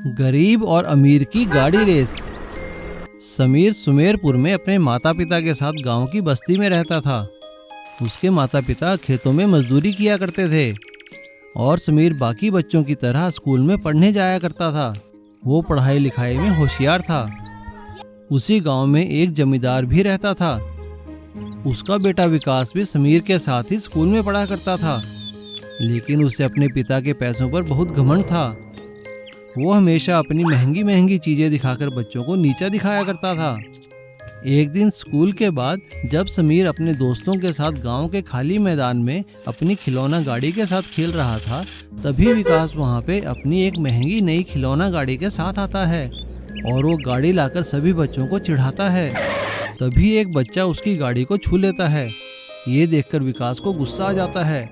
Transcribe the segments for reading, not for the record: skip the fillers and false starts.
गरीब और अमीर की गाड़ी रेस। समीर सुमेरपुर में अपने माता पिता के साथ गांव की बस्ती में रहता था। उसके माता पिता खेतों में मजदूरी किया करते थे और समीर बाकी बच्चों की तरह स्कूल में पढ़ने जाया करता था। वो पढ़ाई लिखाई में होशियार था। उसी गांव में एक जमींदार भी रहता था। उसका बेटा विकास भी समीर के साथ ही स्कूल में पढ़ा करता था, लेकिन उसे अपने पिता के पैसों पर बहुत घमंड था। वो हमेशा अपनी महंगी महंगी चीजें दिखाकर बच्चों को नीचा दिखाया करता था। एक दिन स्कूल के बाद जब समीर अपने दोस्तों के साथ गांव के खाली मैदान में अपनी खिलौना गाड़ी के साथ खेल रहा था, तभी विकास वहां पे अपनी एक महंगी नई खिलौना गाड़ी के साथ आता है और वो गाड़ी लाकर सभी बच्चों को चिढ़ाता है। तभी एक बच्चा उसकी गाड़ी को छू लेता है। ये देखकर विकास को गुस्सा आ जाता है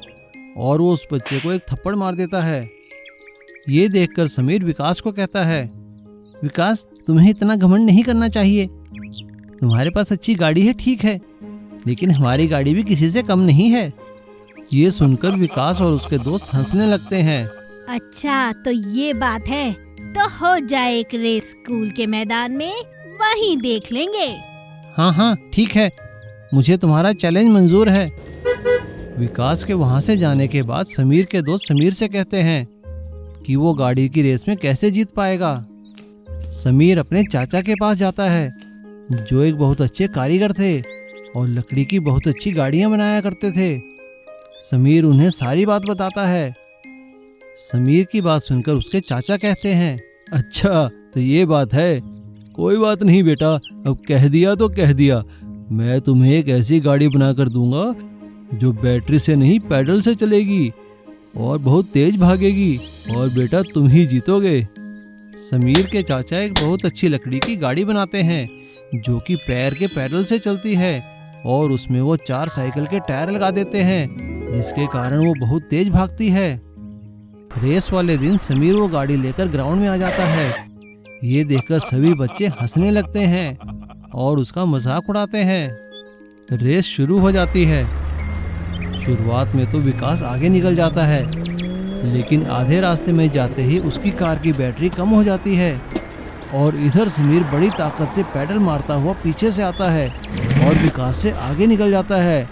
और वो उस बच्चे को एक थप्पड़ मार देता है। ये देखकर समीर विकास को कहता है, विकास, तुम्हें इतना घमंड नहीं करना चाहिए। तुम्हारे पास अच्छी गाड़ी है, ठीक है, लेकिन हमारी गाड़ी भी किसी से कम नहीं है। ये सुनकर विकास और उसके दोस्त हंसने लगते हैं। अच्छा, तो ये बात है, तो हो जाए एक रेस स्कूल के मैदान में, वहीं देख लेंगे। हाँ हाँ ठीक है, मुझे तुम्हारा चैलेंज मंजूर है। विकास के वहाँ से जाने के बाद समीर के दोस्त समीर से कहते हैं कि वो गाड़ी की रेस में कैसे जीत पाएगा। समीर अपने चाचा के पास जाता है, जो एक बहुत अच्छे कारीगर थे और लकड़ी की बहुत अच्छी गाड़ियाँ बनाया करते थे। समीर उन्हें सारी बात बताता है। समीर की बात सुनकर उसके चाचा कहते हैं, अच्छा तो ये बात है, कोई बात नहीं बेटा, अब कह दिया तो कह दिया। मैं तुम्हें एक ऐसी गाड़ी बना कर दूंगा जो बैटरी से नहीं पैडल से चलेगी और बहुत तेज भागेगी, और बेटा तुम ही जीतोगे। समीर के चाचा एक बहुत अच्छी लकड़ी की गाड़ी बनाते हैं जो कि पैर के पैडल से चलती है और उसमें वो 4 साइकिल के टायर लगा देते हैं, जिसके कारण वो बहुत तेज भागती है। रेस वाले दिन समीर वो गाड़ी लेकर ग्राउंड में आ जाता है। ये देखकर सभी बच्चे हंसने लगते हैं और उसका मजाक उड़ाते हैं। रेस शुरू हो जाती है। शुरुआत में तो विकास आगे निकल जाता है, लेकिन आधे रास्ते में जाते ही उसकी कार की बैटरी कम हो जाती है और इधर समीर बड़ी ताकत से पैडल मारता हुआ पीछे से आता है और विकास से आगे निकल जाता है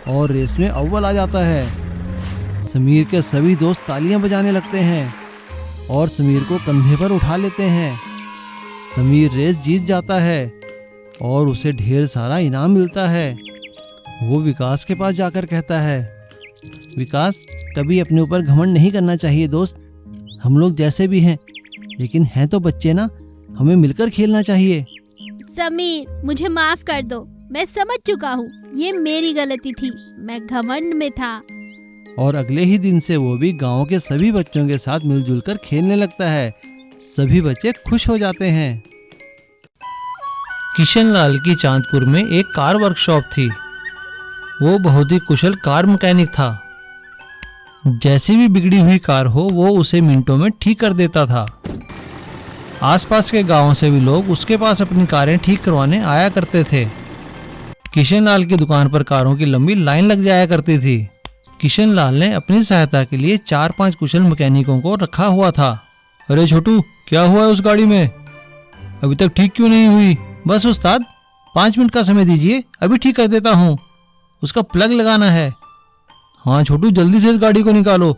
और रेस में अव्वल आ जाता है। समीर के सभी दोस्त तालियां बजाने लगते हैं और समीर को कंधे पर उठा लेते हैं। समीर रेस जीत जाता है और उसे ढेर सारा इनाम मिलता है। वो विकास के पास जाकर कहता है, विकास, कभी अपने ऊपर घमंड नहीं करना चाहिए दोस्त। हम लोग जैसे भी हैं, लेकिन हैं तो बच्चे ना, हमें मिलकर खेलना चाहिए। समीर, मुझे माफ कर दो, मैं समझ चुका हूँ, ये मेरी गलती थी, मैं घमंड में था। और अगले ही दिन से वो भी गांव के सभी बच्चों के साथ मिलजुल कर खेलने लगता है। सभी बच्चे खुश हो जाते हैं। किशनलाल की चांदपुर में एक कार वर्कशॉप थी। वो बहुत ही कुशल कार मैकेनिक था। जैसी भी बिगड़ी हुई कार हो वो उसे मिनटों में ठीक कर देता था। आसपास के गांवों से भी लोग उसके पास अपनी कारें ठीक करवाने आया करते थे। किशनलाल की दुकान पर कारों की लंबी लाइन लग जाया करती थी। किशनलाल ने अपनी सहायता के लिए 4-5 कुशल मैकेनिकों को रखा हुआ था। अरे छोटू, क्या हुआ है उस गाड़ी में? अभी तक ठीक क्यों नहीं हुई? बस उस्ताद, 5 मिनट का समय दीजिए, अभी ठीक कर देता हूँ। उसका प्लग लगाना है। हाँ छोटू, जल्दी से इस गाड़ी को निकालो,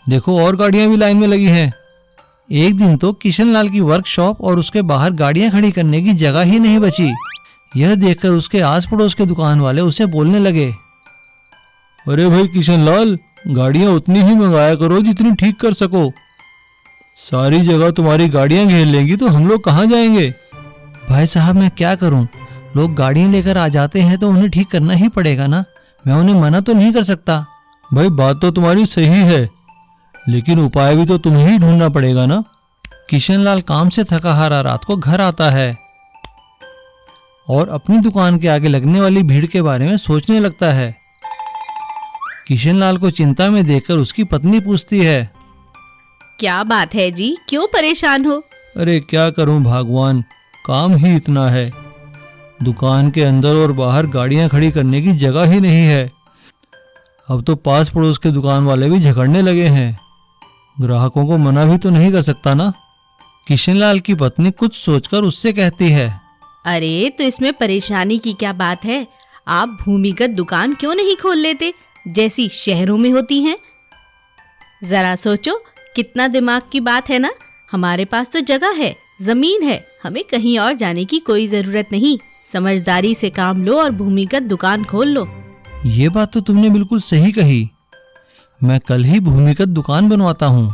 देखो और गाड़ियाँ भी लाइन में लगी हैं। एक दिन तो किशनलाल की वर्कशॉप और उसके बाहर गाड़ियाँ खड़ी करने की जगह ही नहीं बची। यह देखकर उसके आस पड़ोस के दुकान वाले उसे बोलने लगे, अरे भाई किशनलाल, गाड़ियाँ उतनी ही मंगाया करो जितनी ठीक कर सको। सारी जगह तुम्हारी गाड़ियाँ घेर लेंगी तो हम लोग कहाँ जाएंगे? भाई साहब, मैं क्या करूँ, लोग गाड़ियाँ लेकर आ जाते हैं तो उन्हें ठीक करना ही पड़ेगा ना, मैं उन्हें मना तो नहीं कर सकता। भाई बात तो तुम्हारी सही है, लेकिन उपाय भी तो तुम्हें ही ढूंढना पड़ेगा ना। किशनलाल काम से थका हारा रात को घर आता है और अपनी दुकान के आगे लगने वाली भीड़ के बारे में सोचने लगता है। किशनलाल को चिंता में देखकर उसकी पत्नी पूछती है, क्या बात है जी, क्यों परेशान हो? अरे क्या करूं भगवान, काम ही इतना है। दुकान के अंदर और बाहर गाड़ियां खड़ी करने की जगह ही नहीं है। अब तो पास पड़ोस के दुकान वाले भी झगड़ने लगे हैं। ग्राहकों को मना भी तो नहीं कर सकता ना। किशनलाल की पत्नी कुछ सोचकर उससे कहती है, अरे तो इसमें परेशानी की क्या बात है? आप भूमिगत दुकान क्यों नहीं खोल लेते जैसी शहरों में होती हैं? जरा सोचो, कितना दिमाग की बात है ना। हमारे पास तो जगह है, जमीन है, हमें कहीं और जाने की कोई जरूरत नहीं। समझदारी से काम लो और भूमिगत दुकान खोल लो। ये बात तो तुमने बिल्कुल सही कही। मैं कल ही भूमिगत दुकान बनवाता हूँ।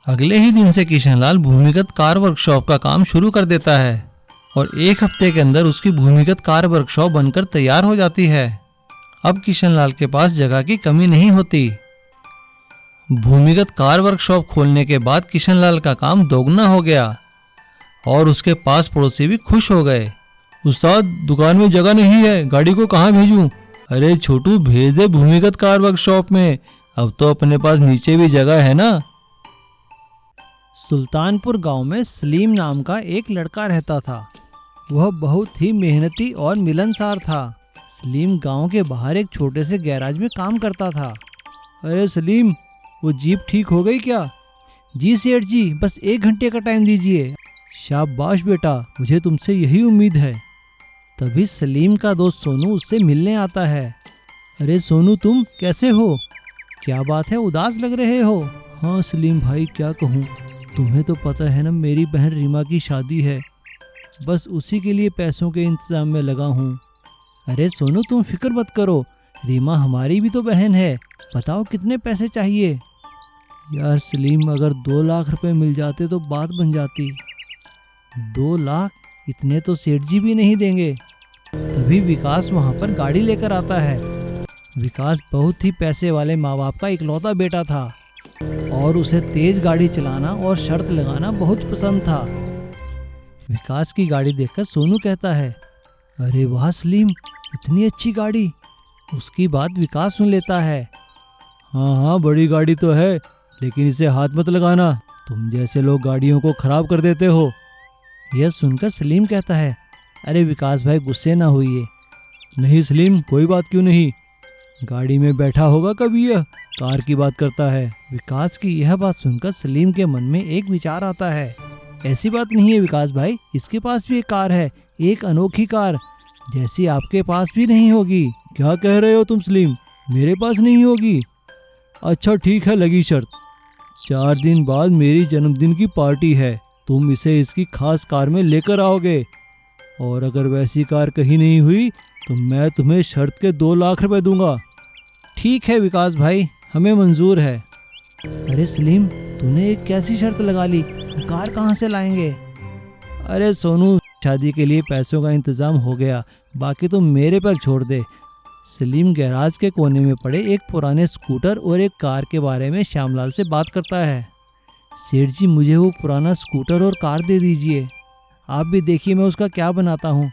अगले ही दिन से किशनलाल भूमिगत कार वर्कशॉप का काम शुरू कर देता है और 1 हफ्ते के अंदर उसकी भूमिगत कार वर्कशॉप बनकर तैयार हो जाती है। अब किशनलाल के पास जगह की कमी नहीं होती। भूमिगत कार वर्कशॉप खोलने के बाद किशनलाल का काम दोगुना हो गया और उसके पास पड़ोसी भी खुश हो गए। उस्ताद, दुकान में जगह नहीं है, गाड़ी को कहाँ भेजूं? अरे छोटू, भेज दे भूमिगत कार वर्कशॉप में, अब तो अपने पास नीचे भी जगह है ना। सुल्तानपुर गांव में सलीम नाम का एक लड़का रहता था। वह बहुत ही मेहनती और मिलनसार था। सलीम गांव के बाहर एक छोटे से गैराज में काम करता था। अरे सलीम, वो जीप ठीक हो गई क्या? जी सेठ जी, बस 1 घंटे का टाइम दीजिए। शाबाश बेटा, मुझे तुमसे यही उम्मीद है। तभी सलीम का दोस्त सोनू उससे मिलने आता है। अरे सोनू, तुम कैसे हो? क्या बात है, उदास लग रहे हो? हाँ सलीम भाई, क्या कहूँ, तुम्हें तो पता है ना, मेरी बहन रीमा की शादी है। बस उसी के लिए पैसों के इंतजाम में लगा हूँ। अरे सोनू, तुम फिक्र मत करो, रीमा हमारी भी तो बहन है। बताओ कितने पैसे चाहिए? यार सलीम, अगर 2 लाख रुपए मिल जाते तो बात बन जाती। 2 लाख? इतने तो सेठ जी भी नहीं देंगे। तभी विकास वहाँ पर गाड़ी लेकर आता है। विकास बहुत ही पैसे वाले माँ बाप का इकलौता बेटा था और उसे तेज गाड़ी चलाना और शर्त लगाना बहुत पसंद था। विकास की गाड़ी देखकर सोनू कहता है, अरे वाह सलीम, इतनी अच्छी गाड़ी। उसकी बात विकास सुन लेता है। हाँ, बड़ी गाड़ी तो है, लेकिन इसे हाथ मत लगाना, तुम जैसे लोग गाड़ियों को खराब कर देते हो। यह सुनकर सलीम कहता है, अरे विकास भाई, गुस्से ना होइए। नहीं सलीम, कोई बात क्यों नहीं, गाड़ी में बैठा होगा कभी, यह कार की बात करता है। विकास की यह बात सुनकर सलीम के मन में एक विचार आता है। ऐसी बात नहीं है विकास भाई, इसके पास भी एक कार है, एक अनोखी कार, जैसी आपके पास भी नहीं होगी। क्या कह रहे हो तुम सलीम, मेरे पास नहीं होगी? अच्छा ठीक है, लगी शर्त। 4 दिन बाद मेरी जन्मदिन की पार्टी है, तुम इसे इसकी खास कार में लेकर आओगे, और अगर वैसी कार कहीं नहीं हुई तो मैं तुम्हें शर्त के 2 लाख रुपए दूंगा। ठीक है विकास भाई, हमें मंजूर है। अरे सलीम, तूने एक कैसी शर्त लगा ली, कार कहाँ से लाएंगे? अरे सोनू, शादी के लिए पैसों का इंतजाम हो गया, बाकी तो मेरे पर छोड़ दे। सलीम गैराज के कोने में पड़े एक पुराने स्कूटर और एक कार के बारे में श्यामलाल से बात करता है। सेठ जी, मुझे वो पुराना स्कूटर और कार दे दीजिए, आप भी देखिए मैं उसका क्या बनाता हूँ।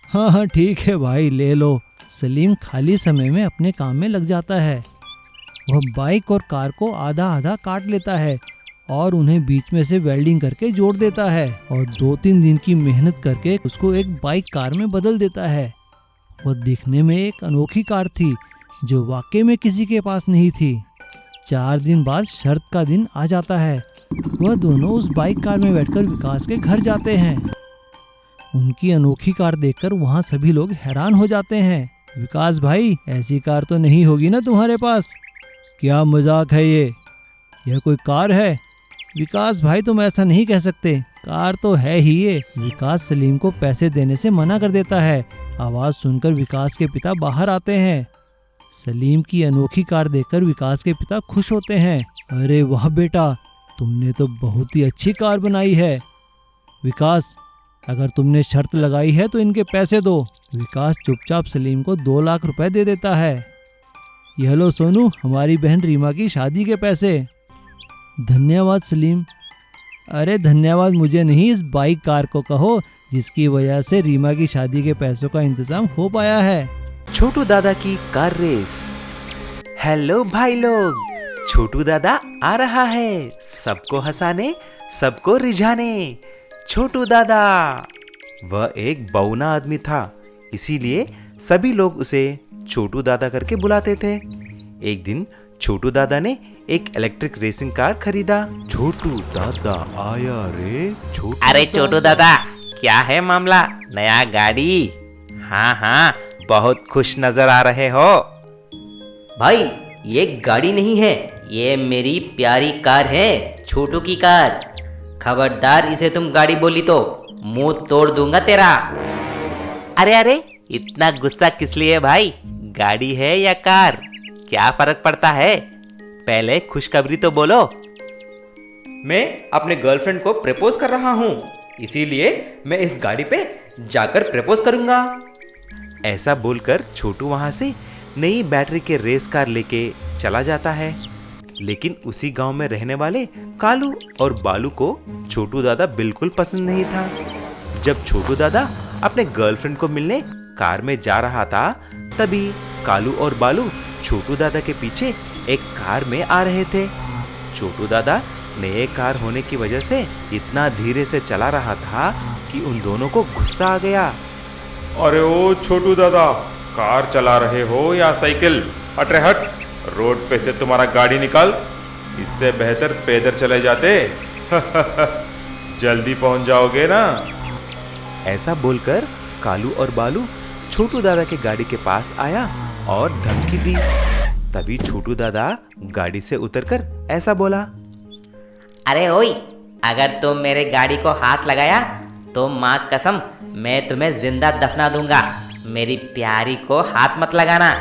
हाँ ठीक है भाई, ले लो। सलीम खाली समय में अपने काम में लग जाता है। वह बाइक और कार को आधा आधा काट लेता है और उन्हें बीच में से वेल्डिंग करके जोड़ देता है और 2-3 दिन की मेहनत करके उसको एक बाइक कार में बदल देता है। वह दिखने में एक अनोखी कार थी जो वाकई में किसी के पास नहीं थी। 4 दिन बाद शर्त का दिन आ जाता है। वह दोनों उस बाइक कार में बैठकर विकास के घर जाते हैं। उनकी अनोखी कार देखकर वहाँ सभी लोग हैरान हो जाते हैं। विकास भाई, ऐसी कार तो नहीं होगी ना तुम्हारे पास? क्या मजाक है ये? यह कोई कार है? विकास भाई, तुम ऐसा नहीं कह सकते, कार तो है ही ये। विकास सलीम को पैसे देने से मना कर देता है। आवाज सुनकर विकास के पिता बाहर आते हैं। सलीम की अनोखी कार देखकर विकास के पिता खुश होते हैं। अरे वाह बेटा, तुमने तो बहुत ही अच्छी कार बनाई है। विकास, अगर तुमने शर्त लगाई है तो इनके पैसे दो। विकास चुपचाप सलीम को 2 लाख रुपए दे देता है। यह लो सोनू, हमारी बहन रीमा की शादी के पैसे। धन्यवाद सलीम। अरे धन्यवाद मुझे नहीं, इस बाइक कार को कहो जिसकी वजह से रीमा की शादी के पैसों का इंतजाम हो पाया है। छोटू दादा की कार रेस। हेलो भाई लोग, छोटू दादा आ रहा है, सबको हंसाने, सबको रिझाने। छोटू दादा। वह एक बौना आदमी था, इसीलिए सभी लोग उसे छोटू दादा करके बुलाते थे। एक दिन छोटू दादा ने एक इलेक्ट्रिक रेसिंग कार खरीदा। छोटू दादा आया रे छोटू। अरे छोटू दादा, क्या है मामला? नया गाड़ी? हाँ हाँ, बहुत खुश नजर आ रहे हो। भाई ये गाड़ी नहीं है, ये मेरी प्यारी कार है, छोटू की कार। खबरदार इसे तुम गाड़ी बोली तो मुंह तोड़ दूंगा तेरा। अरे अरे, इतना गुस्सा किस लिए भाई? गाड़ी है या कार, क्या फर्क पड़ता है? पहले खुशखबरी तो बोलो। मैं अपने गर्लफ्रेंड को प्रपोज कर रहा हूँ, इसीलिए मैं इस गाड़ी पे जाकर प्रपोज करूंगा। ऐसा बोलकर छोटू वहां से नई बैटरी के रेस कार लेके चला जाता है। लेकिन उसी गांव में रहने वाले कालू और बालू को छोटू दादा बिल्कुल पसंद नहीं था। जब छोटू दादा अपने गर्लफ्रेंड को मिलने कार में जा रहा था, तभी कालू और बालू छोटू दादा के पीछे एक कार में आ रहे थे। छोटू दादा नए कार होने की वजह से इतना धीरे से चला रहा था कि उन दोनों को गुस्सा आ गया। अरे ओ छोटू दादा, कार चला रहे हो या साइकिल? हट रे हट, रोड पे से तुम्हारा गाड़ी निकाल, इससे बेहतर पैदल चले जाते। जल्दी पहुंच जाओगे ना। ऐसा बोलकर कालू और बालू छोटू दादा के गाड़ी के पास आया और धमकी दी। तभी छोटू दादा गाड़ी से उतरकर ऐसा बोला, अरे ओई, अगर तुम मेरे गाड़ी को हाथ लगाया तो माँ कसम मैं तुम्हें जिंदा दफना दूंगा। मेरी प्यारी को हाथ मत लगाना।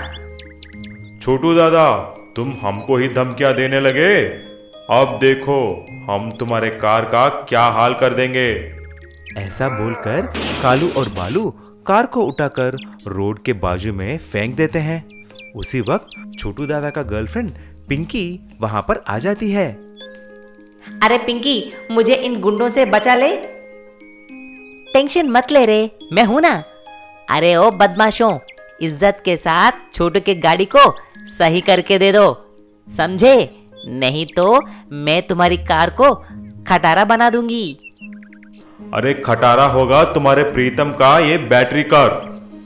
छोटू दादा, तुम हमको ही धमकियां देने लगे। अब देखो हम तुम्हारे कार का क्या हाल कर देंगे। ऐसा बोलकर कालू और बालू कार को उठाकर रोड के बाजू में फेंक देते हैं। उसी वक्त छोटू दादा का गर्लफ्रेंड पिंकी वहां पर आ जाती है। अरे पिंकी, मुझे इन गुंडों से बचा ले। टेंशन मत ले रे, मैं हूं ना। अरे ओ बदमाशों, इज्जत के साथ छोटू के गाड़ी को सही करके दे दो, समझे? नहीं तो मैं तुम्हारी कार को खटारा बना दूंगी। अरे खटारा होगा तुम्हारे प्रीतम का ये बैटरी कार।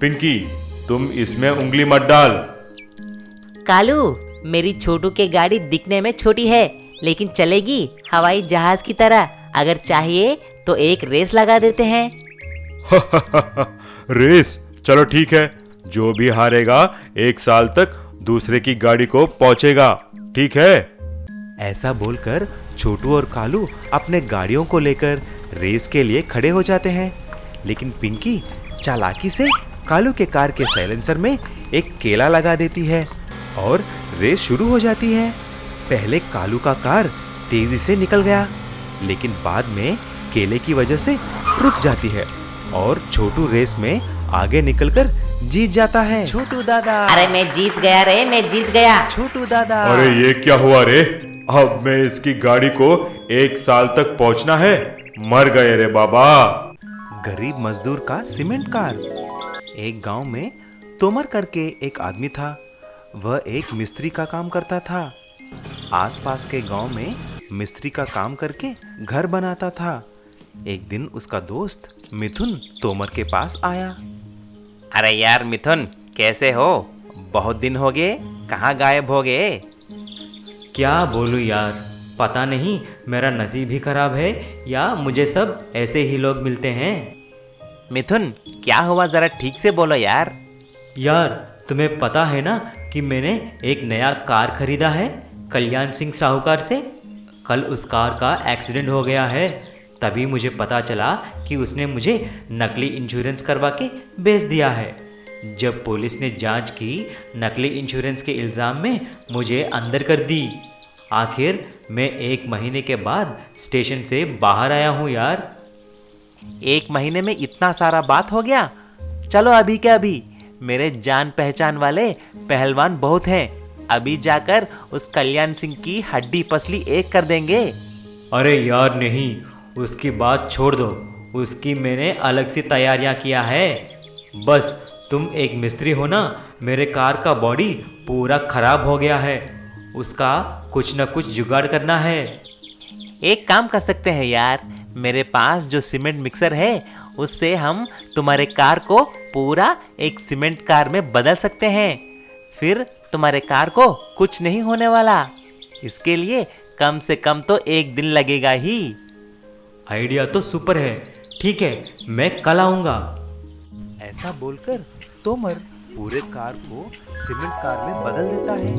पिंकी, तुम इसमें उंगली मत डाल। कालू, मेरी छोटू की गाड़ी दिखने में छोटी है, लेकिन चलेगी हवाई जहाज की तरह। अगर चाहिए तो एक रेस लगा देते हैं। रेस? चलो ठीक है, जो भी हारेगा 1 साल तक दूसरे की गाड़ी को पहुंचेगा, ठीक है? ऐसा बोलकर छोटू और कालू अपने गाड़ियों को लेकर रेस के लिए खड़े हो जाते हैं। लेकिन पिंकी चालाकी से कालू के कार के साइलेंसर में एक केला लगा देती है और रेस शुरू हो जाती है। पहले कालू का कार तेजी से निकल गया, लेकिन बाद में केले की वजह से रुक जाती है और छोटू रेस में आगे निकलकर जीत जाता है। छोटू दादा, अरे मैं जीत गया रे, मैं जीत गया। छोटू दादा। अरे ये क्या हुआ रे? अब मैं इसकी गाड़ी को 1 साल तक पहुंचना है। मर गए रे बाबा। गरीब मजदूर का सीमेंट कार। एक गांव में तोमर करके एक आदमी था। वह एक मिस्त्री का काम करता था। आसपास के गांव में मिस्त्री का काम करके घर बनाता था। एक दिन उसका दोस्त मिथुन तोमर के पास आया। अरे यार मिथुन, कैसे हो? बहुत दिन हो गए, कहाँ गायब हो गए? क्या बोलूं यार, पता नहीं मेरा नसीब ही खराब है या मुझे सब ऐसे ही लोग मिलते हैं। मिथुन, क्या हुआ? जरा ठीक से बोलो यार। यार तुम्हें पता है ना कि मैंने एक नया कार खरीदा है कल्याण सिंह साहूकार से। कल उस कार का एक्सीडेंट हो गया है, तभी मुझे पता चला कि उसने मुझे नकली इंश्योरेंस करवा के बेच दिया है। जब पुलिस ने जांच की, नकली इंश्योरेंस के इल्ज़ाम में मुझे अंदर कर दी। आखिर मैं 1 महीने के बाद स्टेशन से बाहर आया हूँ यार। 1 महीने में इतना सारा बात हो गया? चलो अभी के अभी, मेरे जान पहचान वाले पहलवान बहुत हैं, अभी जाकर उस कल्याण सिंह की हड्डी पसली एक कर देंगे। अरे यार नहीं, उसकी बात छोड़ दो, उसकी मैंने अलग से तैयारियां किया है। बस तुम एक मिस्त्री हो ना, मेरे कार का बॉडी पूरा खराब हो गया है, उसका कुछ न कुछ जुगाड़ करना है। एक काम कर सकते हैं यार, मेरे पास जो सीमेंट मिक्सर है उससे हम तुम्हारे कार को पूरा एक सीमेंट कार में बदल सकते हैं। फिर तुम्हारे कार को कुछ नहीं होने वाला। इसके लिए कम से कम तो 1 दिन लगेगा ही। आइडिया तो सुपर है। ठीक है, मैं कल आऊँगा। ऐसा बोलकर तोमर पूरे कार को सीमेंट कार में बदल देता है।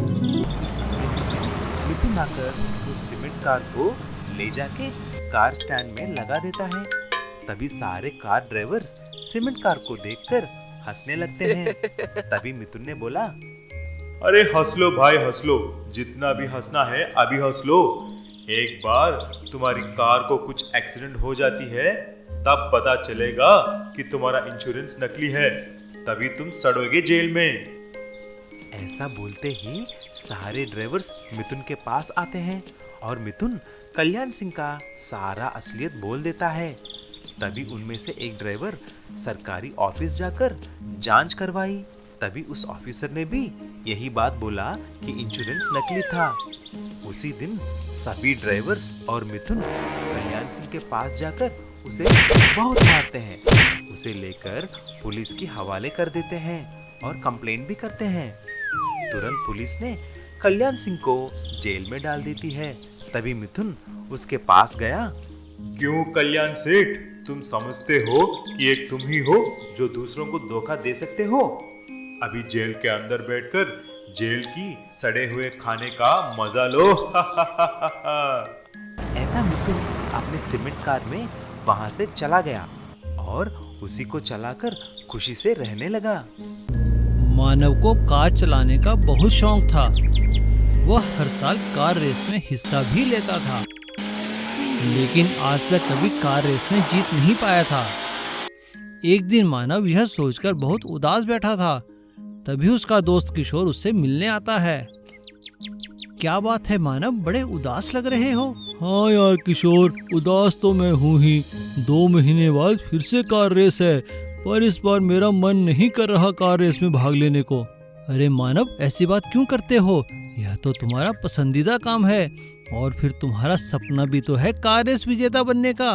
मिथुन आकर उस सीमेंट कार को ले जाके कार स्टैंड में लगा देता है। तभी सारे कार ड्राइवर सीमेंट कार को देखकर हंसने लगते हैं। तभी मिथुन ने बोला, अरे हंस लो भाई, हंस लो, जितना भी हंसना है अभी हंस लो। एक बार तुम्हारी कार को कुछ एक्सीडेंट हो जाती है तब पता चलेगा कि तुम्हारा इंश्योरेंस नकली है, तभी तुम सड़ोगे जेल में। ऐसा बोलते ही सारे ड्राइवर्स मिथुन के पास आते हैं और मिथुन कल्याण सिंह का सारा असलियत बोल देता है। तभी उनमें से एक ड्राइवर सरकारी ऑफिस जाकर जांच करवाई। तभी उस ऑफिसर ने भी यही बात बोला कि इंश्योरेंस नकली था। उसी दिन सभी ड्राइवर्स और मिथुन कल्याण सिंह के पास जाकर उसे बहुत मारते हैं। उसे लेकर पुलिस के हवाले कर देते हैं और कंप्लेंट भी करते हैं। तुरंत पुलिस ने कल्याण सिंह को जेल में डाल देती है। तभी मिथुन उसके पास गया। क्यों कल्याण सेठ, तुम समझते हो कि एक तुम ही हो जो दूसरों को धोखा दे सकते हो? अभी जेल के अंदर बैठकर जेल की सड़े हुए खाने का मजा लो। ऐसा मिथुन अपने सीमेंट कार में वहां से चला गया और उसी को चलाकर खुशी से रहने लगा। मानव को कार चलाने का बहुत शौक था। वह हर साल कार रेस में हिस्सा भी लेता था, लेकिन आज तक कभी कार रेस में जीत नहीं पाया था। एक दिन मानव यह सोचकर बहुत उदास बैठा था। तभी उसका दोस्त किशोर उससे मिलने आता है। क्या बात है मानव, बड़े उदास लग रहे हो? हाँ यार किशोर, उदास तो मैं हूँ ही। 2 महीने बाद फिर से कार रेस है, पर इस बार मेरा मन नहीं कर रहा कार रेस में भाग लेने को। अरे मानव, ऐसी बात क्यों करते हो? यह तो तुम्हारा पसंदीदा काम है और फिर तुम्हारा सपना भी तो है कार रेस विजेता बनने का।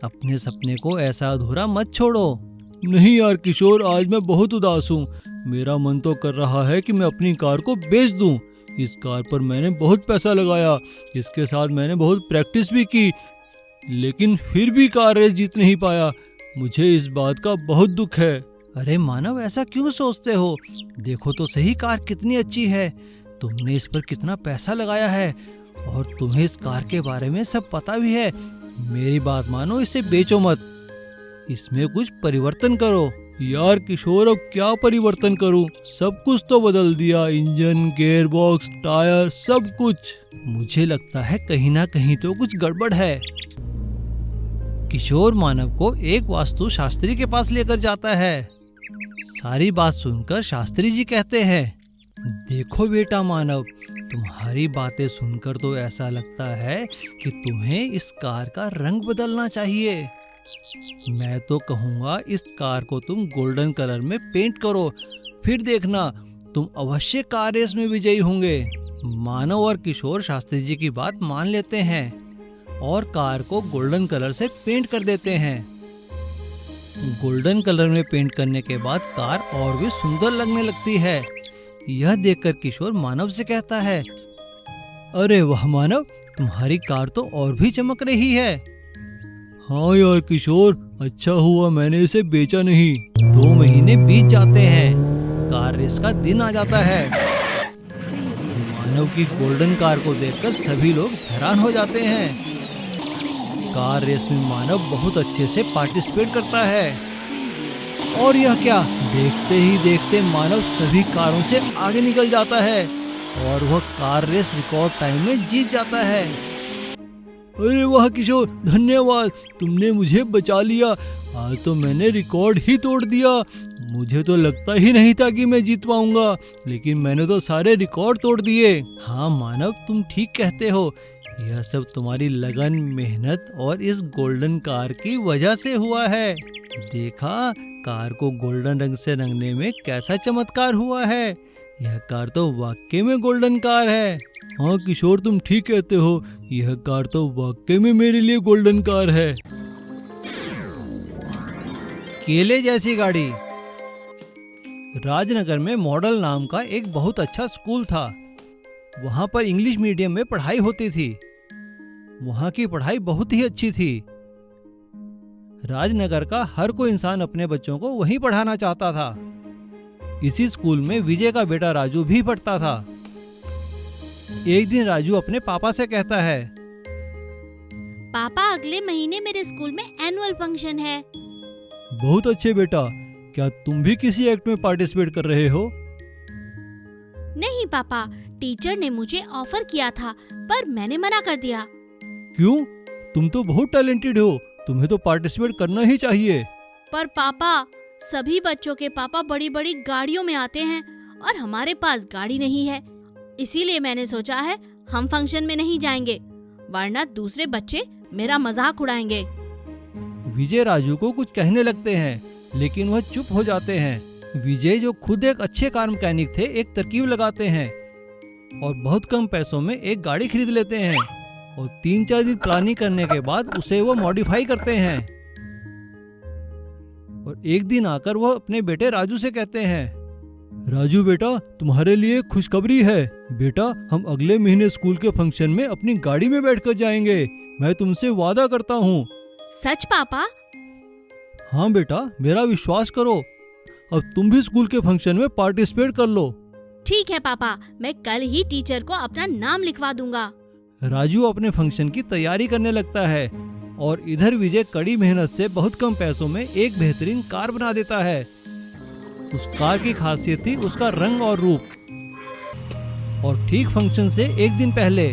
अपने सपने को ऐसा अधूरा मत छोड़ो। नहीं यार किशोर, आज मैं बहुत उदास हूँ। मेरा मन तो कर रहा है कि मैं अपनी कार को बेच दूं। इस कार पर मैंने बहुत पैसा लगाया, इसके साथ मैंने बहुत प्रैक्टिस भी की, लेकिन फिर भी कार रेस जीत नहीं पाया। मुझे इस बात का बहुत दुख है। अरे मानव, ऐसा क्यों सोचते हो? देखो तो सही कार कितनी अच्छी है। तुमने इस पर कितना पैसा लगाया है और तुम्हें इस कार के बारे में सब पता भी है। मेरी बात मानो, इसे बेचो मत, इसमें कुछ परिवर्तन करो। यार किशोर, अब क्या परिवर्तन करूं? सब कुछ तो बदल दिया, इंजन, गियर बॉक्स, टायर, सब कुछ। मुझे लगता है कहीं ना कहीं तो कुछ गड़बड़ है। किशोर मानव को एक वास्तु शास्त्री के पास लेकर जाता है। सारी बात सुनकर शास्त्री जी कहते हैं, देखो बेटा मानव, तुम्हारी बातें सुनकर तो ऐसा लगता है कि तुम्हें इस कार का रंग बदलना चाहिए। मैं तो कहूँगा इस कार को तुम गोल्डन कलर में पेंट करो, फिर देखना तुम अवश्य कार रेस में विजयी होंगे। मानव और किशोर शास्त्री जी की बात मान लेते हैं और कार को गोल्डन कलर से पेंट कर देते हैं। गोल्डन कलर में पेंट करने के बाद कार और भी सुंदर लगने लगती है। यह देखकर किशोर मानव से कहता है, अरे वाह मानव, तुम्हारी कार तो और भी चमक रही है। हाँ यार किशोर, अच्छा हुआ मैंने इसे बेचा नहीं। 2 महीने बीत जाते हैं, कार रेस का दिन आ जाता है। मानव की गोल्डन कार को देखकर सभी लोग हैरान हो जाते हैं। कार रेस में मानव बहुत अच्छे से पार्टिसिपेट करता है। और यह क्या, देखते ही देखते मानव सभी कारों से आगे निकल जाता है और वह कार रेस रिकॉर्ड टाइम में जीत जाता है। अरे वाह किशोर, धन्यवाद, तुमने मुझे बचा लिया। आज तो मैंने रिकॉर्ड ही तोड़ दिया। मुझे तो लगता ही नहीं था कि मैं जीत पाऊंगा, लेकिन मैंने तो सारे रिकॉर्ड तोड़ दिए। हाँ मानव, तुम ठीक कहते हो। यह सब तुम्हारी लगन, मेहनत और इस गोल्डन कार की वजह से हुआ है। देखा, कार को गोल्डन रंग से रंगने में कैसा चमत्कार हुआ है। यह कार तो वाकई में गोल्डन कार है। हाँ किशोर, तुम ठीक कहते हो, यह कार तो वाकई में मेरे लिए गोल्डन कार है। केले जैसी गाड़ी। राजनगर में मॉडल नाम का एक बहुत अच्छा स्कूल था। वहाँ पर इंग्लिश मीडियम में पढ़ाई होती थी। वहाँ की पढ़ाई बहुत ही अच्छी थी। राजनगर का हर कोई इंसान अपने बच्चों को वहीं पढ़ाना चाहता था। इसी स्कूल में विजय का बेटा राजू भी पढ़ता था। एक दिन राजू अपने पापा से कहता है, पापा, अगले महीने मेरे स्कूल में एनुअल फंक्शन है। बहुत अच्छे बेटा, क्या तुम भी किसी एक्ट में पार्टिसिपेट कर रहे हो? नहीं पापा, टीचर ने मुझे ऑफर किया था पर मैंने मना कर दिया। क्यों? तुम तो बहुत टैलेंटेड हो, तुम्हें तो पार्टिसिपेट करना ही चाहिए। पर पापा, सभी बच्चों के पापा बड़ी बड़ी गाड़ियों में आते हैं और हमारे पास गाड़ी नहीं है। इसीलिए मैंने सोचा है हम फंक्शन में नहीं जाएंगे, वरना दूसरे बच्चे मेरा मजाक उड़ाएंगे। विजय राजू को कुछ कहने लगते हैं, लेकिन वह चुप हो जाते हैं। विजय, जो खुद एक अच्छे कार मैकेनिक थे, एक तरकीब लगाते हैं और बहुत कम पैसों में एक गाड़ी खरीद लेते हैं और 3-4 दिन प्लानिंग करने के बाद उसे वो मॉडिफाई करते हैं। और एक दिन आकर वह अपने बेटे राजू से कहते हैं, राजू बेटा, तुम्हारे लिए खुशखबरी है। बेटा, हम अगले महीने स्कूल के फंक्शन में अपनी गाड़ी में बैठकर जाएंगे। मैं तुमसे वादा करता हूँ। सच पापा? हाँ बेटा, मेरा विश्वास करो। अब तुम भी स्कूल के फंक्शन में पार्टिसिपेट कर लो। ठीक है पापा, मैं कल ही टीचर को अपना नाम लिखवा दूंगा। राजू अपने फंक्शन की तैयारी करने लगता है और इधर विजय कड़ी मेहनत से बहुत कम पैसों में एक बेहतरीन कार बना देता है। उस कार की खासियत थी उसका रंग और रूप। और ठीक फंक्शन से एक दिन पहले,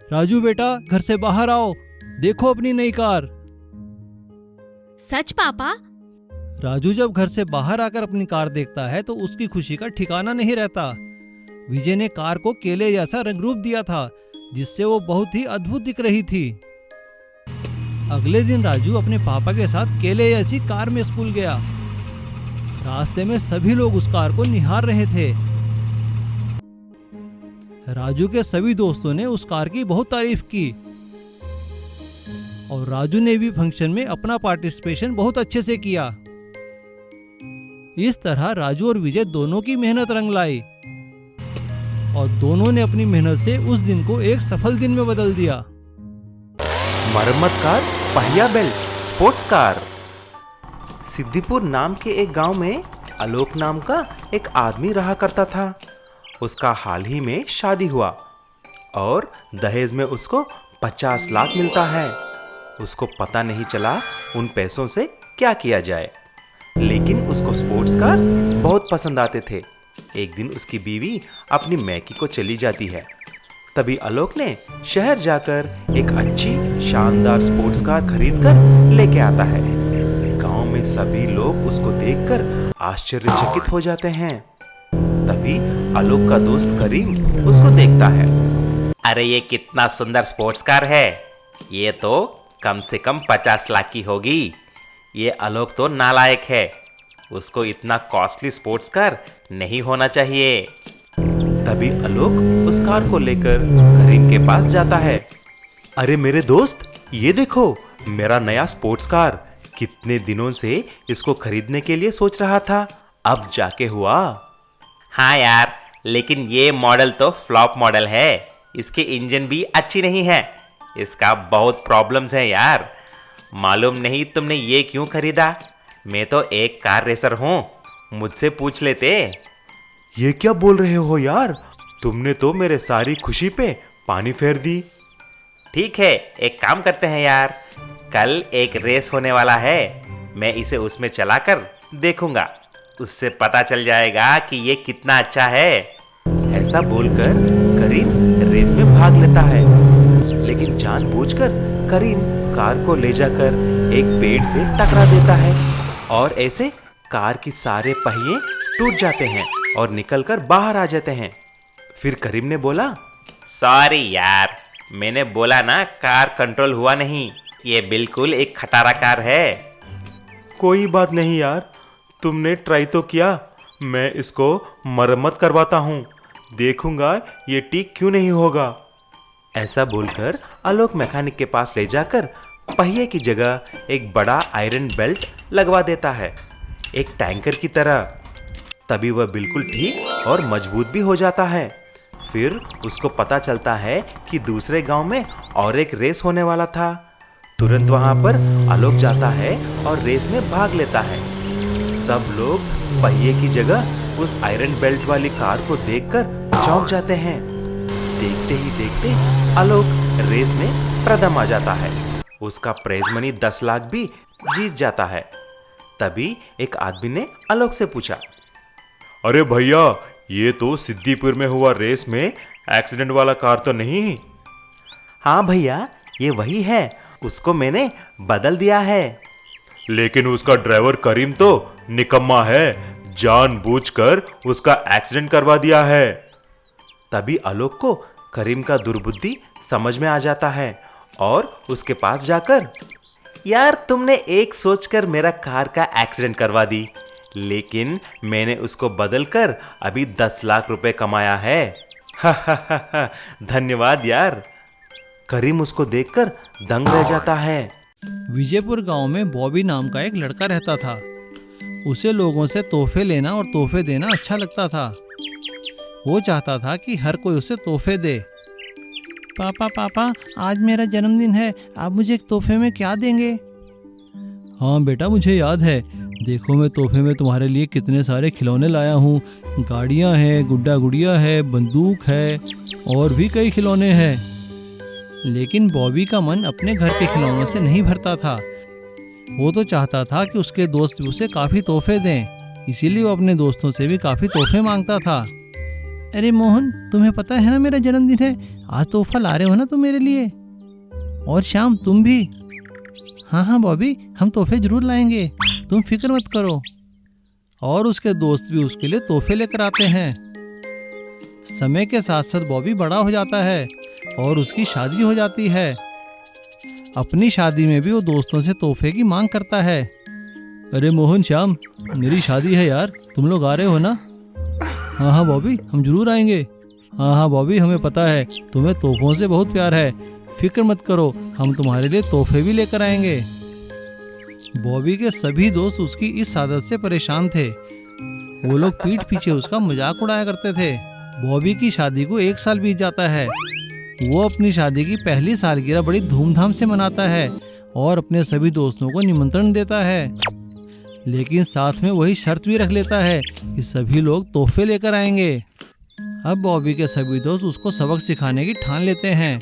राजू बेटा, घर से बाहर आओ, देखो अपनी नई कार। सच पापा? राजू जब घर से बाहर आकर अपनी कार देखता है तो उसकी खुशी का ठिकाना नहीं रहता। विजय ने कार को केले जैसा रंग रूप दिया था, जिससे वो बहुत ही अद्भुत दिख रही थी। अगले दिन राजू अपने पापा के साथ केले जैसी कार में स्कूल गया। रास्ते में सभी लोग उस कार को निहार रहे थे। राजू के सभी दोस्तों ने उस कार की बहुत तारीफ की और राजू ने भी फंक्शन में अपना पार्टिसिपेशन बहुत अच्छे से किया। इस तरह राजू और विजय दोनों की मेहनत रंग लाई और दोनों ने अपनी मेहनत से उस दिन को एक सफल दिन में बदल दिया। मरम्मत कार, पहिया बेल्ट, स्पोर्ट्स कार। सिद्दीपुर नाम के एक गांव में आलोक नाम का एक आदमी रहा करता था। उसका हाल ही में शादी हुआ और दहेज में उसको 50 लाख मिलता है। उसको पता नहीं चला उन पैसों से क्या किया जाए, लेकिन उसको स्पोर्ट्स कार बहुत पसंद आते थे। एक दिन उसकी बीवी अपनी मैकी को चली जाती है। तभी आलोक ने शहर जाकर एक अच्छी शानदार स्पोर्ट्स कार खरीदकर लेके आता है। गांव में सभी लोग उसको देखकर आश्चर्यचकित हो जाते हैं। तभी आलोक का दोस्त करीम उसको देखता है। अरे ये कितना सुंदर स्पोर्ट्स कार है, ये तो कम से कम 50 लाख की होगी। ये आलोक तो नालायक है, उसको इतना कॉस्टली स्पोर्ट्स कार नहीं होना चाहिए। तभी आलोक उस कार को लेकर करीम के पास जाता है। अरे मेरे दोस्त, ये देखो मेरा नया स्पोर्ट्स कार। कितने दिनों से इसको खरीदने के लिए सोच रहा था, अब जाके हुआ। हाँ यार, लेकिन ये मॉडल तो फ्लॉप मॉडल है। इसकी इंजन भी अच्छी नहीं है, इसका बहुत प्रॉब्लम्स है यार। मालूम नहीं तुमने ये क्यों खरीदा? मैं तो एक कार रेसर हूँ, मुझसे पूछ लेते। ये क्या बोल रहे हो यार, तुमने तो मेरे सारी खुशी पे पानी फेर दी। ठीक है, एक काम करते हैं यार, कल एक रेस होने वाला है, मैं इसे उसमें चलाकर देखूंगा, उससे पता चल जाएगा कि ये कितना अच्छा है। ऐसा बोलकर करीम रेस में भाग लेता है, लेकिन जानबूझकर करीम कार को ले जाकर एक पेड़ से टकरा देता है और ऐसे कार की सारे पहिए टूट जाते हैं और निकलकर बाहर आ जाते हैं। फिर करीम ने बोला, सॉरी यार, मैंने बोला ना कार कंट्रोल हुआ नहीं, ये बिल्कुल एक खटारा कार है। कोई बात नहीं यार, तुमने ट्राई तो किया, मैं इसको मरम्मत करवाता हूँ, देखूंगा ये ठीक क्यों नहीं होगा। ऐसा बोलकर आलोक मैकेनिक के पास ले जाकर पहिए की जगह एक बड़ा आयरन बेल्ट लगवा देता है, एक टैंकर की तरह। तभी वह बिल्कुल ठीक और मजबूत भी हो जाता है। फिर उसको पता चलता है कि दूसरे गांव में और एक रेस होने वाला था। तुरंत वहां पर आलोक जाता है और रेस में भाग लेता है। सब लोग पहिए की जगह उस आयरन बेल्ट वाली कार को देखकर चौंक जाते हैं। देखते ही देखते आलोक रेस में प्रथम आ जाता है। उसका प्राइज मनी 10 लाख भी जीत जाता है। तभी एक आदमी ने आलोक से पूछा, अरे भैया, ये तो सिद्दीपुर में हुआ रेस में एक्सीडेंट वाला कार तो नहीं? हाँ भैया, ये वही है, उसको मैंने बदल दिया है। लेकिन उसका ड्राइवर करीम तो निकम्मा है, जानबूझकर उसका एक्सीडेंट करवा दिया है। तभी आलोक को करीम का दुर्बुद्धि समझ में आ जाता है और उसके पास जाकर, यार तुमने एक सोचकर मेरा कार का एक्सीडेंट करवा दी, लेकिन मैंने उसको बदलकर अभी 10 लाख रुपए कमाया है। धन्यवाद यार। करीम उसको देखकर दंग रह जाता है। विजयपुर गांव में बॉबी नाम का एक लड़का रहता था। उसे लोगों से तोहफे लेना और तोहफे देना अच्छा लगता था। वो चाहता था कि हर कोई उसे तोहफे दे। पापा पापा, आज मेरा जन्मदिन है, आप मुझे एक तोहफे में क्या देंगे? हाँ बेटा, मुझे याद है। देखो, मैं तोहफे में तुम्हारे लिए कितने सारे खिलौने लाया हूँ। गाड़ियाँ हैं, गुड्डा गुड़िया है, बंदूक है और भी कई खिलौने हैं। लेकिन बॉबी का मन अपने घर के खिलौनों से नहीं भरता था। वो तो चाहता था कि उसके दोस्त भी उसे काफ़ी तोहफे दें, इसीलिए वो अपने दोस्तों से भी काफ़ी तोहफे मांगता था। अरे मोहन, तुम्हें पता है ना मेरा जन्मदिन है, आज तोहफा ला रहे हो ना तुम मेरे लिए? और श्याम, तुम भी? हाँ हाँ बॉबी, हम तोहफे जरूर लाएंगे, तुम फिक्र मत करो। और उसके दोस्त भी उसके लिए तोहफे लेकर आते हैं। समय के साथ साथ बॉबी बड़ा हो जाता है और उसकी शादी हो जाती है। अपनी शादी में भी वो दोस्तों से तोहफे की मांग करता है। अरे मोहन, श्याम, मेरी शादी है यार, तुम लोग आ रहे हो ना? हाँ हाँ बॉबी, हम जरूर आएंगे। हाँ हाँ बॉबी, हमें पता है तुम्हें तोहफों से बहुत प्यार है, फिक्र मत करो, हम तुम्हारे लिए तोहफे भी लेकर आएंगे। बॉबी के सभी दोस्त उसकी इस आदत से परेशान थे। वो लोग पीठ पीछे उसका मजाक उड़ाया करते थे। बॉबी की शादी को 1 साल बीत जाता है। वो अपनी शादी की पहली सालगिरह बड़ी धूमधाम से मनाता है और अपने सभी दोस्तों को निमंत्रण देता है, लेकिन साथ में वही शर्त भी रख लेता है कि सभी लोग तोहफे लेकर आएंगे। अब बॉबी के सभी दोस्त उसको सबक सिखाने की ठान लेते हैं।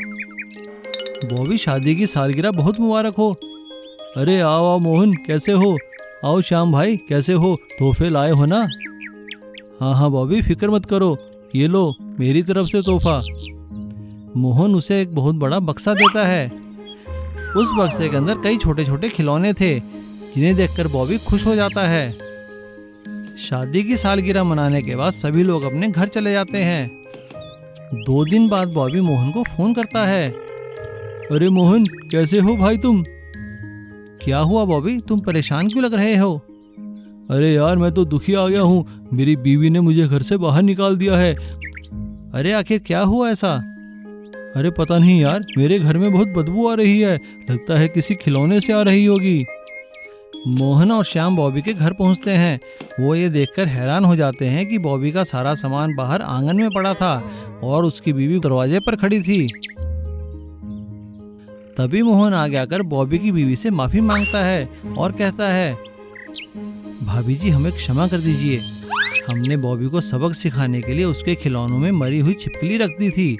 बॉबी, शादी की सालगिरह बहुत मुबारक हो। अरे आओ आओ मोहन, कैसे हो? आओ श्याम भाई, कैसे हो? तोहफे लाए हो ना? हाँ हाँ बॉबी, फिक्र मत करो, ये लो मेरी तरफ से तोहफा। मोहन उसे एक बहुत बड़ा बक्सा देता है। उस बक्से के अंदर कई छोटे छोटे खिलौने थे, जिन्हें देखकर बॉबी खुश हो जाता है। शादी की सालगिरह मनाने के बाद सभी लोग अपने घर चले जाते हैं। 2 दिन बाद बॉबी मोहन को फोन करता है। अरे मोहन, कैसे हो भाई तुम? क्या हुआ बॉबी, तुम परेशान क्यों लग रहे हो? अरे यार, मैं तो दुखी आ गया हूँ, मेरी बीवी ने मुझे घर से बाहर निकाल दिया है। अरे आखिर क्या हुआ ऐसा? अरे पता नहीं यार, मेरे घर में बहुत बदबू आ रही है, लगता है किसी खिलौने से आ रही होगी। मोहन और श्याम बॉबी के घर पहुंचते हैं। वो ये देखकर हैरान हो जाते हैं कि बॉबी का सारा सामान बाहर आंगन में पड़ा था और उसकी बीवी दरवाजे पर खड़ी थी। तभी मोहन आगे आकर बॉबी की बीवी से माफी मांगता है और कहता है, भाभी जी, हमें क्षमा कर दीजिए, हमने बॉबी को सबक सिखाने के लिए उसके खिलौनों में मरी हुई छिपकली रख दी थी।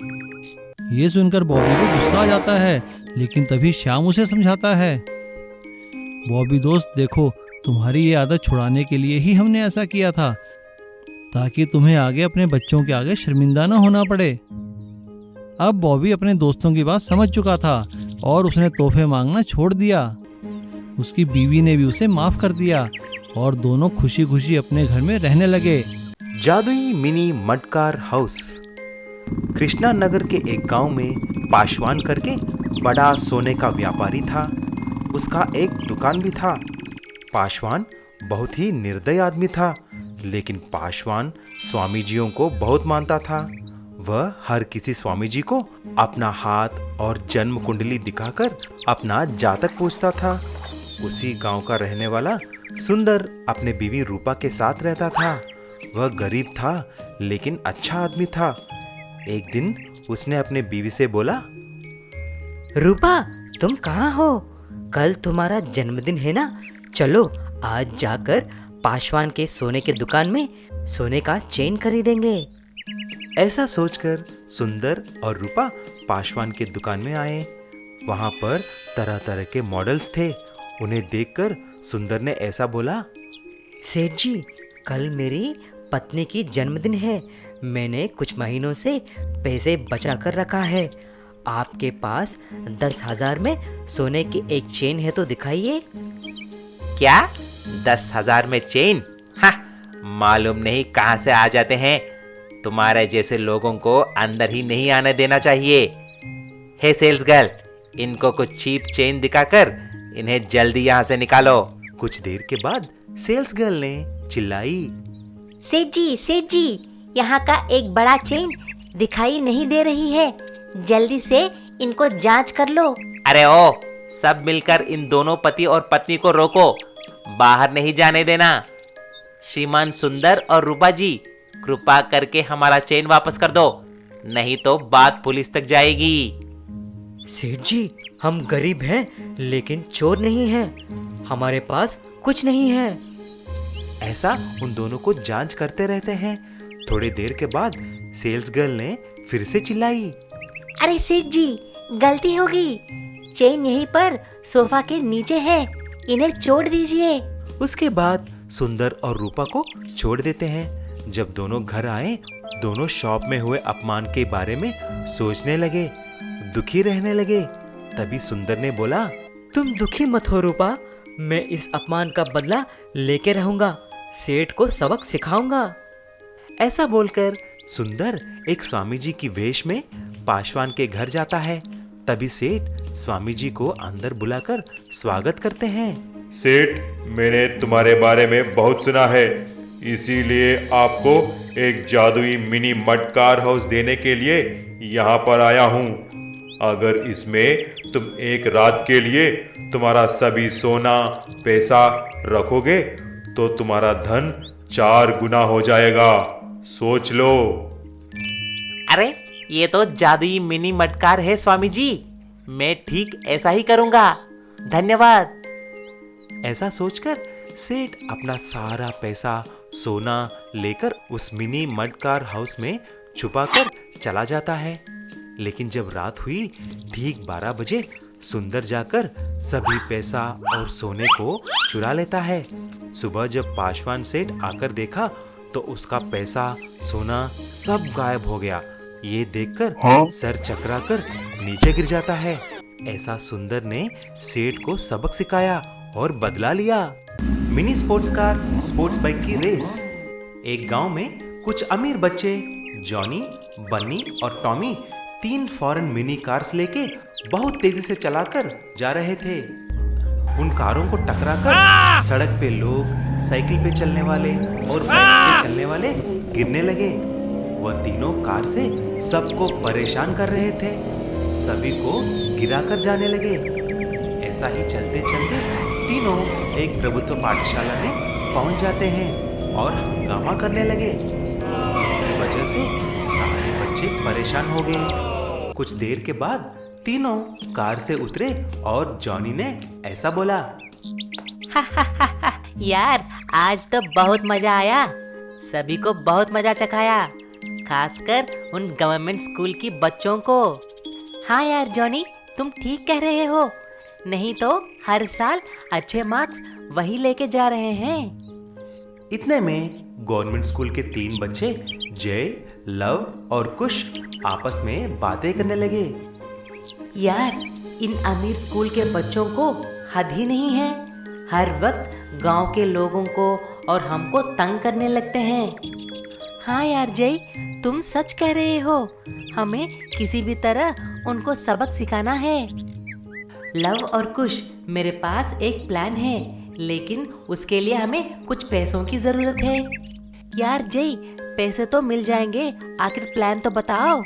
ये सुनकर बॉबी को गुस्सा आ जाता है, लेकिन तभी श्याम उसे समझाता है, बॉबी दोस्त, देखो, तुम्हारी ये आदत छुड़ाने के लिए ही हमने ऐसा किया था, ताकि तुम्हें आगे अपने बच्चों के आगे शर्मिंदा न होना पड़े। अब बॉबी अपने दोस्तों की बात समझ चुका था और उसने तोहफे मांगना छोड़ दिया। उसकी बीवी ने भी उसे माफ कर दिया और दोनों खुशी खुशी अपने घर में रहने लगे। जादुई मिनी मटकार हाउस। कृष्णा नगर के एक गांव में पासवान करके बड़ा सोने का व्यापारी था। उसका एक दुकान भी था। पासवान बहुत ही निर्दयी आदमी था, लेकिन पासवान स्वामी जियों को बहुत मानता था। वह हर किसी स्वामी जी को अपना हाथ और जन्म कुंडली दिखाकर अपना जातक पूछता था। उसी गांव का रहने वाला सुंदर अपने बीवी रूपा के साथ रहता था। वह गरीब था, लेकिन अच्छा आदमी था। एक दिन उसने अपने बीवी से बोला, रूपा, तुम कहाँ हो? कल तुम्हारा जन्मदिन है ना? चलो आज जाकर पासवान के सोने की दुकान में सोने का चेन खरीदेंगे। ऐसा सोचकर सुंदर और रूपा पासवान की दुकान में आए। वहां पर तरह तरह के मॉडल्स थे। उन्हें देखकर सुंदर ने ऐसा बोला, सेठ जी, कल मेरी पत्नी की जन्मदिन है। मैंने कुछ महीनों से पैसे बचा कर रखा है। आपके पास 10,000 में सोने की एक चेन है तो दिखाइए। क्या 10,000 में चेन? हाँ, मालूम नहीं कहाँ से आ जाते हैं। तुम्हारे जैसे लोगों को अंदर ही नहीं आने देना चाहिए। हे सेल्स गर्ल, इनको कुछ चीप चेन दिखाकर इन्हें जल्दी यहाँ से निकालो। कुछ देर के बाद सेल्स गर्ल ने चिल्लाई, सेठ जी, यहाँ का एक बड़ा चेन दिखाई नहीं दे रही है। जल्दी से इनको जांच कर लो। अरे ओ, सब मिलकर इन दोनों पति और पत्नी को रोको, बाहर नहीं जाने देना। श्रीमान सुंदर और रूपा जी, कृपा करके हमारा चेन वापस कर दो, नहीं तो बात पुलिस तक जाएगी। सेठ जी, हम गरीब हैं लेकिन चोर नहीं हैं। हमारे पास कुछ नहीं है। ऐसा उन दोनों को जांच करते रहते हैं। थोड़ी देर के बाद सेल्स गर्ल ने फिर से चिल्लाई, अरे सेठ जी, गलती होगी। चेन यहीं पर सोफा के नीचे है, इन्हें छोड़ दीजिए। उसके बाद सुंदर और रूपा को छोड़ देते हैं। जब दोनों घर आए, दोनों शॉप में हुए अपमान के बारे में सोचने लगे, दुखी रहने लगे। तभी सुंदर ने बोला, तुम दुखी मत हो रूपा, मैं इस अपमान का बदला लेके रहूंगा। सेठ को सबक सिखाऊंगा। ऐसा बोलकर सुंदर एक स्वामी जी की वेश में पासवान के घर जाता है। तभी सेठ स्वामी जी को अंदर बुलाकर स्वागत करते हैं। सेठ, मैंने तुम्हारे बारे में बहुत सुना है, इसीलिए आपको एक जादुई मिनी मड कार हाउस देने के लिए यहाँ पर आया हूँ। अगर इसमें तुम एक रात के लिए तुम्हारा सभी सोना पैसा रखोगे तो तुम्हारा धन 4 गुना हो जाएगा। सोच लो। अरे ये तो जादुई मिनी मटकार है स्वामी जी, मैं ठीक ऐसा ही करूंगा, धन्यवाद। ऐसा सोचकर सेठ अपना सारा पैसा सोना लेकर उस मिनी मड कार हाउस में छुपाकर चला जाता है। लेकिन जब रात हुई, ठीक 12 बजे सुंदर जाकर सभी पैसा और सोने को चुरा लेता है। सुबह जब पासवान सेठ आकर देखा तो उसका पैसा सोना सब गायब हो गया। ये देखकर सर चकराकर नीचे गिर जाता है। ऐसा सुंदर ने सेठ को सबक सिखाया और बदला लिया। Mini sports car sports bike की रेस। एक गांव में कुछ अमीर बच्चे जॉनी, बन्नी और टॉमी 3 फॉरेन मिनी कार्स लेके बहुत तेजी से चलाकर जा रहे थे। उन कारों को टकराकर सड़क पे लोग, साइकिल पे चलने वाले और बाइक्स पे चलने वाले गिरने लगे। वह तीनों कार से सबको परेशान कर रहे थे, सभी को गिराकर जाने लगे। ऐसा ही चलते चलते तीनों एक प्रभुत्व पाठशाला में पहुंच जाते हैं और हंगामा करने लगे। उसकी वजह से सारे बच्चे परेशान हो गए। कुछ देर के बाद तीनों कार से उतरे और जॉनी ने ऐसा बोला, यार, आज तो बहुत मजा आया। सभी को बहुत मजा चखाया, खासकर उन गवर्नमेंट स्कूल की बच्चों को। हाँ यार जॉनी, तुम ठीक कह रहे हो, नहीं तो हर साल अच्छे मार्क्स वही लेके जा रहे हैं। इतने में गवर्नमेंट स्कूल के 3 बच्चे जय, लव और कुश आपस में बातें करने लगे। यार, इन अमीर स्कूल के बच्चों को हद ही नहीं है। हर वक्त गांव के लोगों को और हमको तंग करने लगते हैं। हाँ यार जय, तुम सच कह रहे हो, हमें किसी भी तरह उनको सबक सिखाना है। लव और कुश, मेरे पास एक प्लान है, लेकिन उसके लिए हमें कुछ पैसों की जरूरत है। यार जय, पैसे तो मिल जाएंगे, आखिर प्लान तो बताओ।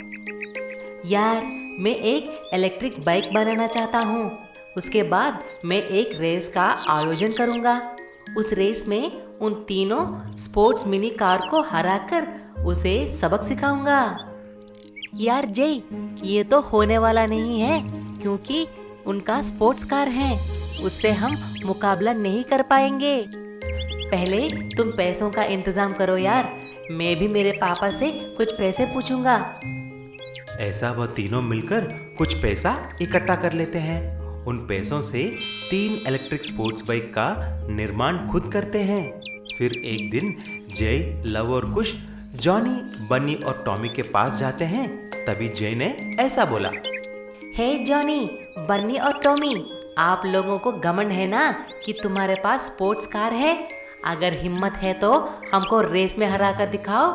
यार, मैं एक इलेक्ट्रिक बाइक बनाना चाहता हूँ। उसके बाद मैं एक रेस का आयोजन करूँगा। उस रेस में उन तीनों स्पोर्ट्स मिनी कार को हराकर उसे सबक सिखाऊंगा। यार जय, ये तो होने वाला नहीं है, क्योंकि उनका स्पोर्ट्स कार है, उससे हम मुकाबला नहीं कर पाएंगे। पहले तुम पैसों का इंतजाम करो यार, मैं भी मेरे पापा से कुछ पैसे पूछूंगा। ऐसा वह तीनों मिलकर कुछ पैसा इकट्ठा कर लेते हैं। उन पैसों से 3 इलेक्ट्रिक स्पोर्ट्स बाइक का निर्माण खुद करते हैं। फिर एक दिन जय, लव और कुश जॉनी, बन्नी और टॉमी के पास जाते हैं। तभी जय ने ऐसा बोला, हे जॉनी, बन्नी और टॉमी, आप लोगों को घमंड है ना कि तुम्हारे पास स्पोर्ट्स कार है? अगर हिम्मत है तो हमको रेस में हरा कर दिखाओ।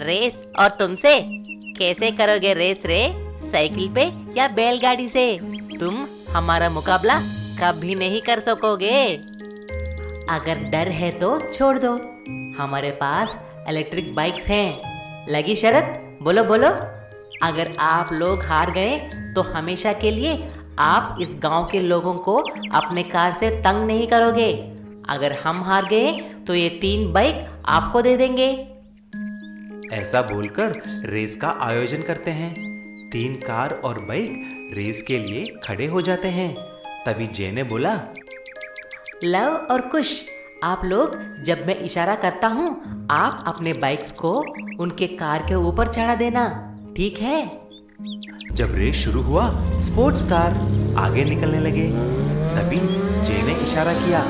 रेस? और तुमसे? कैसे करोगे रेस रे? साइकिल पे या बैलगाड़ी से? तुम हमारा मुकाबला कभी नहीं कर सकोगे। अगर डर है तो छोड़ दो, हमारे पास इलेक्ट्रिक बाइक्स हैं। लगी शर्त? बोलो बोलो। अगर आप लोग हार गए तो हमेशा के लिए आप इस गांव के लोगों को अपने कार से तंग नहीं करोगे। अगर हम हार गए तो ये 3 बाइक आपको दे देंगे। ऐसा बोलकर रेस का आयोजन करते हैं। 3 कार और बाइक रेस के लिए खड़े हो जाते हैं। तभी जय ने बोला, लव और कुश, आप लोग जब मैं इशारा करता हूँ आप अपने बाइक्स को उनके कार के ऊपर चढ़ा देना, ठीक है? जब रेस शुरू हुआ, स्पोर्ट्स कार आगे निकलने लगे। तभी जय ने इशारा किया।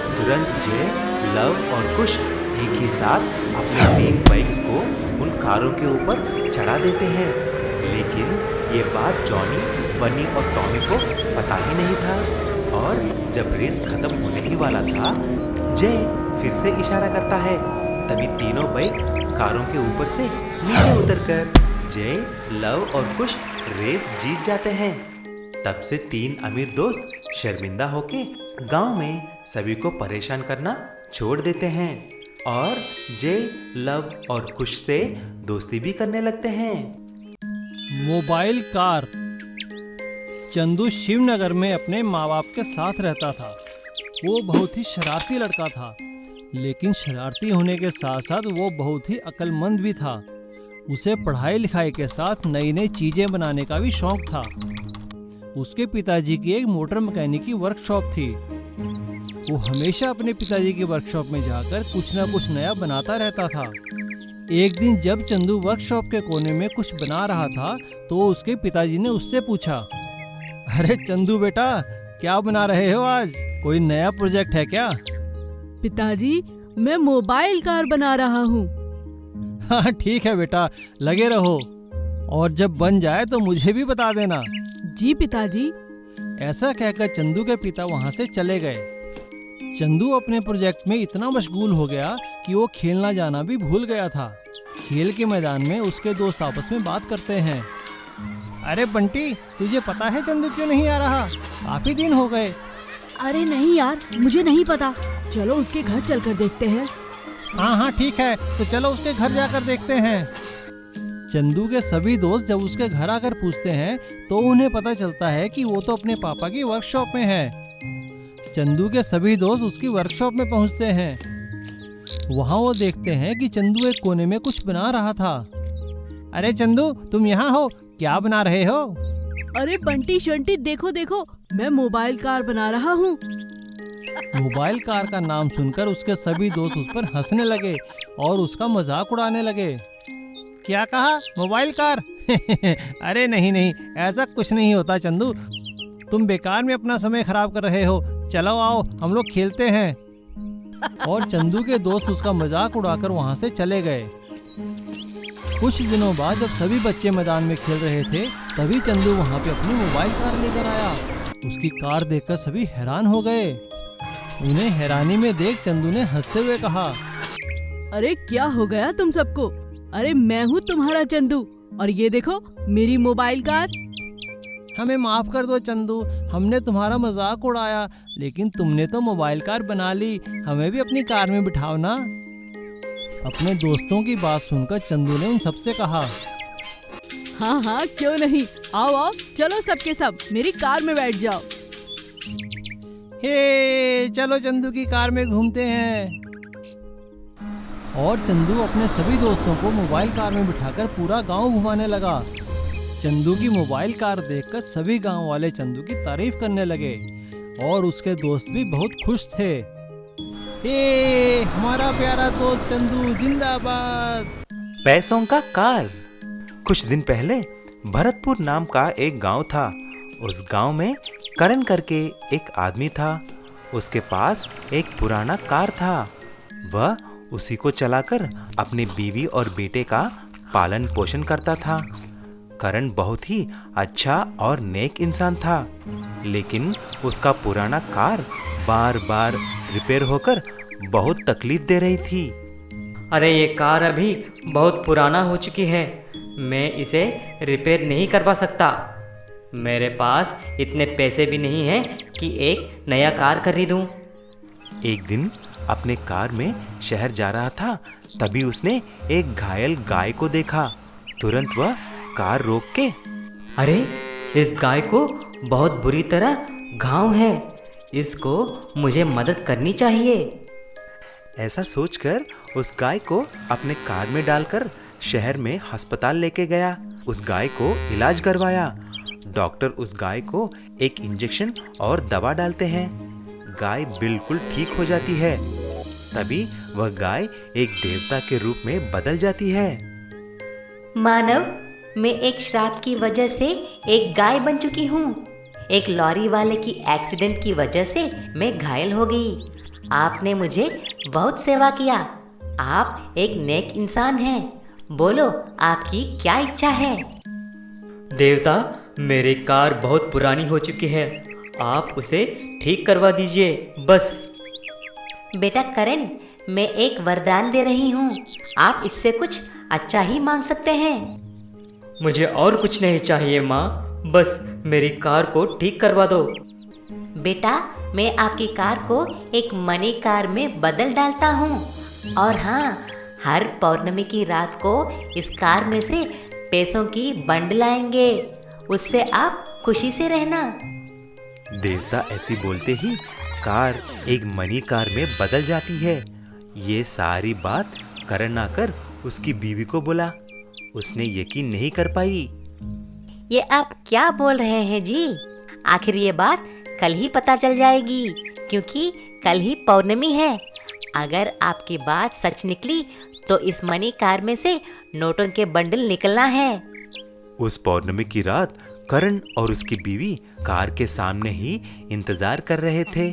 तुरंत जय, लव और कुश एक ही साथ अपने 3 बाइक्स को उन कारों के ऊपर चढ़ा देते हैं। लेकिन ये बात जॉनी, बनी और टॉमी को पता ही नहीं था। और जब रेस खत्म होने ही वाला था, जय फिर से इशारा करता है। तभी तीनों बाइक कारों के ऊपर से नीचे उतरकर जय, लव और कुश रेस जीत जाते हैं। तब से 3 अमीर दोस्त शर्मिंदा होके गांव में सभी को परेशान करना छोड़ देते हैं और जय, लव और कुश से दोस्ती भी करने लगते हैं। Mobile car. चंदू शिवनगर में अपने माँ बाप के साथ रहता था। वो बहुत ही शरारती लड़का था, लेकिन शरारती होने के साथ साथ वो बहुत ही अक्लमंद भी था। उसे पढ़ाई लिखाई के साथ नई नई चीज़ें बनाने का भी शौक था। उसके पिताजी की एक मोटर मैकेनिक की वर्कशॉप थी। वो हमेशा अपने पिताजी की वर्कशॉप में जाकर कुछ ना कुछ नया बनाता रहता था। एक दिन जब चंदू वर्कशॉप के कोने में कुछ बना रहा था तो उसके पिताजी ने उससे पूछा, अरे चंदू बेटा, क्या बना रहे हो आज? कोई नया प्रोजेक्ट है क्या? पिताजी, मैं मोबाइल कार बना रहा हूँ। हाँ ठीक है बेटा, लगे रहो, और जब बन जाए तो मुझे भी बता देना। जी पिताजी। ऐसा कहकर चंदू के पिता वहाँ से चले गए। चंदू अपने प्रोजेक्ट में इतना मशगूल हो गया कि वो खेलना जाना भी भूल गया था। खेल के मैदान में उसके दोस्त आपस में बात करते हैं। अरे बंटी, तुझे पता है चंदू क्यों नहीं आ रहा? काफी दिन हो गए। अरे नहीं यार, मुझे नहीं पता। चलो उसके घर चलकर देखते हैं। हाँ ठीक है, तो चलो उसके घर जाकर देखते हैं। चंदू के सभी दोस्त जब उसके घर आकर पूछते हैं तो उन्हें पता चलता है कि वो तो अपने पापा की वर्कशॉप में है। चंदू के सभी दोस्त उसकी वर्कशॉप में पहुंचते हैं। वहां वो देखते हैं कि चंदू एक कोने में कुछ बना रहा था। अरे चंदू, तुम यहाँ हो? क्या बना रहे हो? अरे बंटी शंटी, देखो देखो, मैं मोबाइल कार बना रहा हूँ। मोबाइल कार का नाम सुनकर उसके सभी दोस्त उस पर हंसने लगे और उसका मजाक उड़ाने लगे। क्या कहा? Mobile car? अरे नहीं, ऐसा कुछ नहीं होता चंदू, तुम बेकार में अपना समय खराब कर रहे हो। चलो आओ, हम लोग खेलते हैं। और चंदू के दोस्त उसका मजाक उड़ाकर वहां से चले गए। कुछ दिनों बाद जब सभी बच्चे मैदान में खेल रहे थे, तभी चंदू वहां पे अपनी मोबाइल कार लेकर आया। उसकी कार देखकर सभी हैरान हो गए। उन्हें हैरानी में देख चंदू ने हंसते हुए कहा, अरे क्या हो गया तुम सबको? अरे मैं हूँ तुम्हारा चंदू, और ये देखो मेरी मोबाइल कार। हमें माफ कर दो चंदू, हमने तुम्हारा मजाक उड़ाया, लेकिन तुमने तो मोबाइल कार बना ली, हमें भी अपनी कार में बिठाओ ना। अपने दोस्तों की बात सुनकर चंदू ने उन सबसे कहा, हाँ क्यों नहीं, आओ चलो सबके सब मेरी कार में बैठ जाओ। हे चलो चंदू की कार में घूमते हैं। और चंदू अपने सभी दोस्तों को मोबाइल कार में बिठाकर पूरा गांव घुमाने लगा। चंदू की मोबाइल कार देखकर सभी गांव वाले चंदू की तारीफ करने लगे और उसके दोस्त भी बहुत खुश थे। हमारा प्यारा दोस्त चंदू जिंदाबाद। पैसों का कार। कुछ दिन पहले भरतपुर नाम का एक गांव था। उस गांव में करण करके एक आदमी था। उसके पास एक पुराना कार था। वह उसी को चलाकर अपनी बीवी और बेटे का पालन पोषण करता था। करण बहुत ही अच्छा और नेक इंसान था, लेकिन उसका पुराना कार बार बार रिपेयर होकर बहुत तकलीफ दे रही थी। अरे ये कार अभी बहुत पुराना हो चुकी है, मैं इसे रिपेयर नहीं करवा सकता। मेरे पास इतने पैसे भी नहीं हैं कि एक नया कार खरीदूं। एक दिन अपने कार में शहर जा रहा था, तभी उसने एक घायल गाय को देखा। तुरंत वह कार रोक के, अरे इस गाय को बहुत बुरी तरह घाव है, इसको मुझे मदद करनी चाहिए। ऐसा सोचकर उस गाय को अपने कार में डालकर शहर में अस्पताल लेके गया। उस गाय को इलाज करवाया। डॉक्टर उस गाय को एक इंजेक्शन और दवा डालते हैं। गाय बिल्कुल ठीक हो जाती है। तभी वह गाय एक देवता के रूप में बदल जाती है। मानव, मैं एक श्राप की वजह से एक गाय बन चुकी हूँ। एक लॉरी वाले की एक्सीडेंट की वजह से मैं घायल हो गई। आपने मुझे बहुत सेवा किया। आप एक नेक इंसान हैं। बोलो, आपकी क्या इच्छा है? देवता, मेरी कार बहुत पुरानी हो चुकी है, आप उसे ठीक करवा दीजिए बस। बेटा करण, मैं एक वरदान दे रही हूँ। आप इससे कुछ अच्छा ही मांग सकते हैं। मुझे और कुछ नहीं चाहिए माँ, बस मेरी कार को ठीक करवा दो। बेटा, मैं आपकी कार को एक मनी कार में बदल डालता हूँ। और हाँ, हर पौर्णमी की रात को इस कार में से पैसों की बंडल आएंगे, उससे आप खुशी से रहना। देवता ऐसी बोलते ही कार एक मनी कार में बदल जाती है। ये सारी बात करण आकर उसकी बीवी को बोला। उसने यकीन नहीं कर पाई। ये आप क्या बोल रहे हैं जी? आखिर ये बात कल ही पता चल जाएगी, क्योंकि कल ही पौर्णमी है। अगर आपकी बात सच निकली तो इस मनी कार में से नोटों के बंडल निकलना है। उस पौर्णमी की रात करण और उसकी बीवी कार के सामने ही इंतजार कर रहे थे।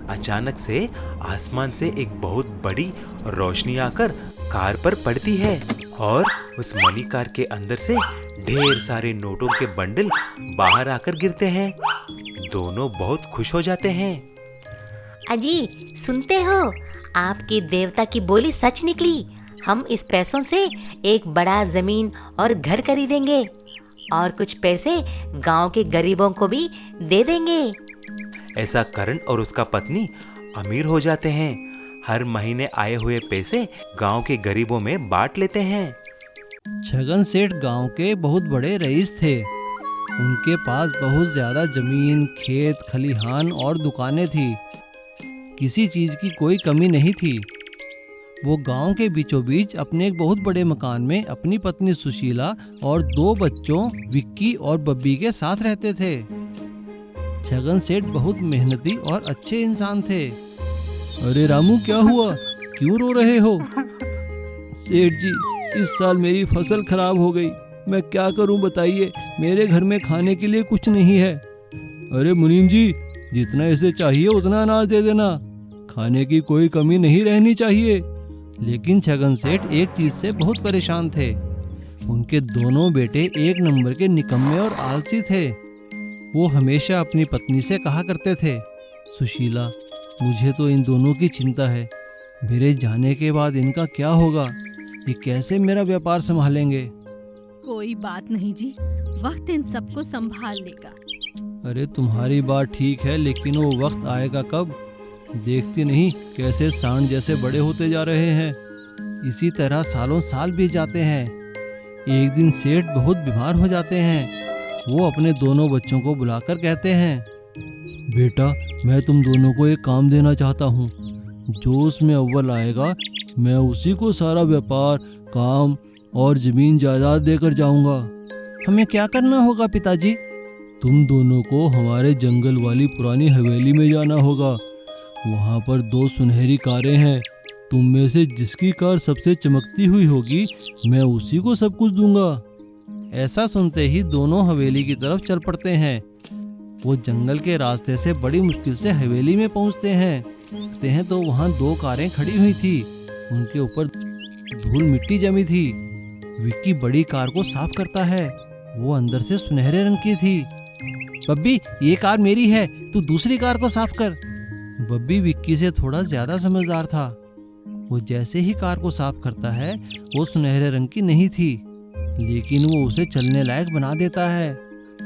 अचानक से आसमान से एक बहुत बड़ी रोशनी आकर कार पर पड़ती है और उस मनी कार के अंदर से ढेर सारे नोटों के बंडल बाहर आकर गिरते हैं। दोनों बहुत खुश हो जाते हैं। अजी, सुनते हो? आपकी देवता की बोली सच निकली। हम इस पैसों से एक बड़ा जमीन और घर खरीदेंगे और कुछ पैसे गांव के गरीबों को भी दे देंगे। ऐसा करण और उसका पत्नी अमीर हो जाते हैं। हर महीने आए हुए पैसे गांव के गरीबों में बांट लेते हैं। छगन सेठ गांव के बहुत बड़े रईस थे। उनके पास बहुत ज्यादा जमीन, खेत, खलिहान और दुकानें थी। किसी चीज की कोई कमी नहीं थी। वो गांव के बीचों बीच अपने एक बहुत बड़े मकान में अपनी पत्नी सुशीला और 2 बच्चों विक्की और बब्बी के साथ रहते थे। छगन सेठ बहुत मेहनती और अच्छे इंसान थे। अरे रामू, क्या हुआ? क्यों रो रहे हो? सेठ जी, इस साल मेरी फसल खराब हो गई। मैं क्या करूं बताइए? मेरे घर में खाने के लिए कुछ नहीं है। अरे मुनीम जी, जितना इसे चाहिए उतना अनाज दे देना। खाने की कोई कमी नहीं रहनी चाहिए। लेकिन छगन सेठ एक चीज से बहुत परेशान थे। उनके दोनों बेटे एक नंबर के निकम्मे और आलसी थे। वो हमेशा अपनी पत्नी से कहा करते थे, सुशीला, मुझे तो इन दोनों की चिंता है। मेरे जाने के बाद इनका क्या होगा? ये कैसे मेरा व्यापार संभालेंगे? कोई बात नहीं जी, वक्त इन सबको संभाल लेगा। अरे तुम्हारी बात ठीक है, लेकिन वो वक्त आएगा कब? देखती नहीं कैसे सांड जैसे बड़े होते जा रहे हैं। इसी तरह सालों साल बीत जाते हैं। एक दिन सेठ बहुत बीमार हो जाते हैं। वो अपने दोनों बच्चों को बुलाकर कहते हैं, बेटा, मैं तुम दोनों को एक काम देना चाहता हूँ। जो उसमें अव्वल आएगा मैं उसी को सारा व्यापार, काम और जमीन जायदाद देकर जाऊंगा। हमें क्या करना होगा पिताजी? तुम दोनों को हमारे जंगल वाली पुरानी हवेली में जाना होगा। वहाँ पर 2 सुनहरी कारें हैं। तुम में से जिसकी कार सबसे चमकती हुई होगी, मैं उसी को सब कुछ दूंगा। ऐसा सुनते ही दोनों हवेली की तरफ चल पड़ते हैं। वो जंगल के रास्ते से बड़ी मुश्किल से हवेली में पहुँचते हैं तो वहाँ 2 कारें खड़ी हुई थी। उनके ऊपर धूल मिट्टी जमी थी। विक्की बड़ी कार को साफ करता है। वो अंदर से सुनहरे रंग की थी। बब्बी, ये कार मेरी है, तू दूसरी कार को साफ कर। बब्बी विक्की से थोड़ा ज्यादा समझदार था। वो जैसे ही कार को साफ करता है, वो सुनहरे रंग की नहीं थी, लेकिन वो उसे चलने लायक बना देता है।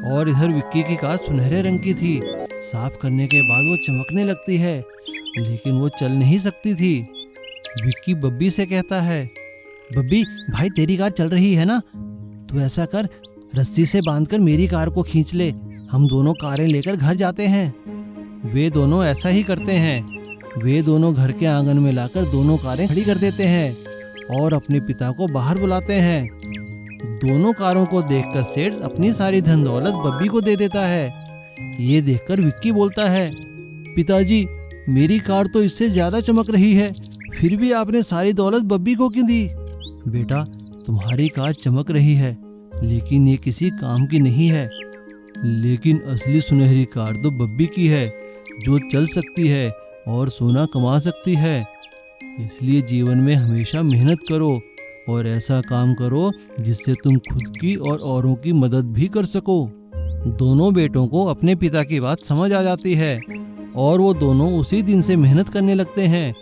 और इधर विक्की की कार सुनहरे रंग की थी। साफ करने के बाद वो चमकने लगती है, लेकिन वो चल नहीं सकती थी। विक्की बब्बी से कहता है, बब्बी भाई, तेरी कार चल रही है ना? तू ऐसा कर, रस्सी से बांधकर मेरी कार को खींच ले। हम दोनों कारें लेकर घर जाते हैं। वे दोनों ऐसा ही करते हैं। वे दोनों घर के आंगन में लाकर दोनों कारें खड़ी कर देते हैं और अपने पिता को बाहर बुलाते हैं। दोनों कारों को देखकर सेठ अपनी सारी धन दौलत बब्बी को दे देता है। ये देखकर विक्की बोलता है, पिताजी, मेरी कार तो इससे ज्यादा चमक रही है, फिर भी आपने सारी दौलत बब्बी को क्यों दी? बेटा, तुम्हारी कार चमक रही है, लेकिन ये किसी काम की नहीं है। लेकिन असली सुनहरी कार तो बब्बी की है, जो चल सकती है और सोना कमा सकती है। इसलिए जीवन में हमेशा मेहनत करो और ऐसा काम करो जिससे तुम खुद की और औरों की मदद भी कर सको। दोनों बेटों को अपने पिता की बात समझ आ जाती है और वो दोनों उसी दिन से मेहनत करने लगते हैं